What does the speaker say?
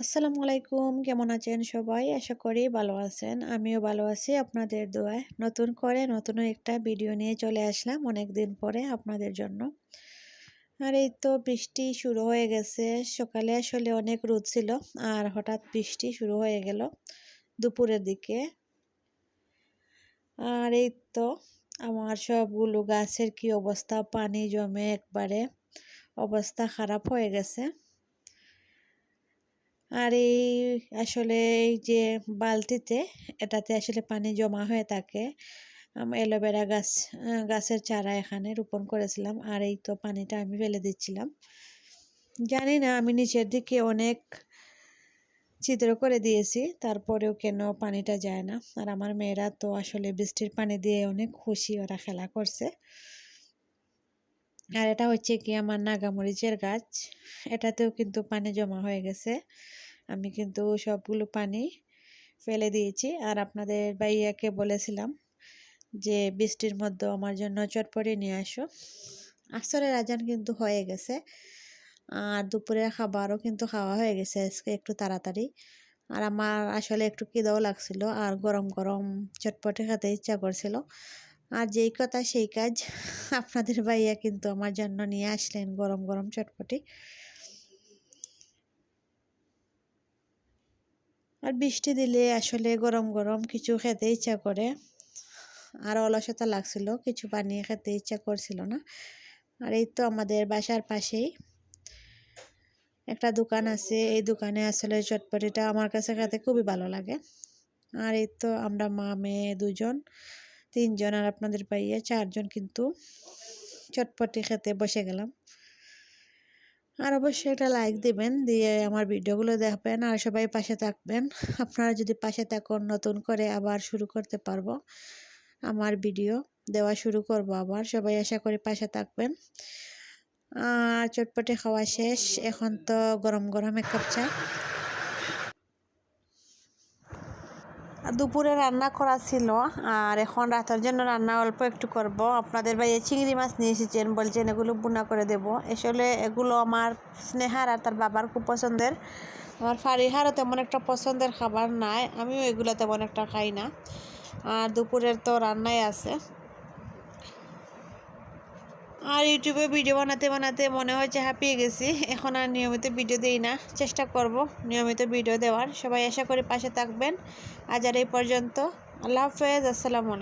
আসসালামু আলাইকুম, কেমন আছেন সবাই? আশা করি ভালো আছেন। আমিও ভালো আছি আপনাদের দোয়ায়। নতুন করে নতুন একটা ভিডিও নিয়ে চলে আসলাম অনেকদিন পরে আপনাদের জন্য। আর এই তো বৃষ্টি শুরু হয়ে গেছে। সকালে আসলে অনেক রোদ ছিল, আর হঠাৎ বৃষ্টি শুরু হয়ে গেল দুপুরের দিকে। আর এই তো আমার সবগুলো গাছের কি অবস্থা, পানি জমে একবারে অবস্থা খারাপ হয়ে গেছে। আর এই আসলে এই যে বালতিতে, এটাতে আসলে পানি জমা হয়ে থাকে। অ্যালোভেরা গাছের চারা এখানে রোপণ করেছিলাম, আর এই তো পানিটা আমি ফেলে দিচ্ছিলাম। জানি না আমি নিচের দিকে অনেক ছিদ্র করে দিয়েছি, তারপরেও কেন পানিটা যায় না। আর আমার মেয়েরা তো আসলে বৃষ্টির পানি দিয়ে অনেক খুশি, ওরা খেলা করছে। আর এটা হচ্ছে কি আমার নাগামরিচের গাছ, এটাতেও কিন্তু পানি জমা হয়ে গেছে। আমি কিন্তু সবগুলো পানি ফেলে দিয়েছি। আর আপনাদের ভাইয়াকে বলেছিলাম যে বৃষ্টির মধ্যে আমার জন্য চটপটি নিয়ে আসো। আসরের আজান কিন্তু হয়ে গেছে, আর দুপুরের খাবারও কিন্তু খাওয়া হয়ে গেছে আজকে একটু তাড়াতাড়ি। আর আমার আসলে একটু খিদেও লাগছিল, আর গরম গরম চটপটি খেতে ইচ্ছা করছিল। আর যেই কথা সেই কাজ, আপনাদের ভাইয়া কিন্তু আমার জন্য নিয়ে আসলেন গরম গরম চটপটি। আর বৃষ্টি দিলে আসলে গরম গরম কিছু খেতে ইচ্ছা করে, আর অলসতা লাগছিল, কিছু বানিয়ে খেতে ইচ্ছা করছিল না। আর এই তো আমাদের বাসার পাশেই একটা দোকান আছে, এই দোকানে আসলে চটপটিটা আমার কাছে খেতে খুবই ভালো লাগে। আর এই তো আমরা মা মেয়ে দুজন, তিনজন, আর আপনাদের ভাইয়া চারজন কিন্তু চটপটি খেতে বসে গেলাম। আর অবশ্যই একটা লাইক দিবেন, দিয়ে আমার ভিডিওগুলো দেখবেন, আর সবাই পাশে থাকবেন। আপনারা যদি পাশে থাকুন, নতুন করে আবার শুরু করতে পারবো, আমার ভিডিও দেওয়া শুরু করব আবার। সবাই আশা করি পাশে থাকবেন। আর চটপটি খাওয়া শেষ, এখন তো গরম গরম এক কাপ চা। দুপুরে রান্না করা ছিল, আর এখন রাতের জন্য রান্না অল্প একটু করব। আপনাদের ভাইয়া চিংড়ি মাছ নিয়ে এসেছেন, বলছেন এগুলো বুনা করে দেব। আসলে এগুলো আমার স্নেহার আর তার বাবার খুব পছন্দের। আমার ফারিহারও তেমন একটা পছন্দের খাবার নাই, আমিও এগুলো তেমন একটা খাই না। আর দুপুরের তো রান্নাই আছে। আর ইউটিউবে ভিডিও বানাতে বানাতে মনে হচ্ছে হাঁপিয়ে গেছি, এখন আর নিয়মিত ভিডিও দেই না। চেষ্টা করব নিয়মিত ভিডিও দেওয়ার। সবাই আশা করি পাশে থাকবেন। আজ আর এই পর্যন্ত। আল্লাহ হাফেজ, আসসালামু আলাইকুম।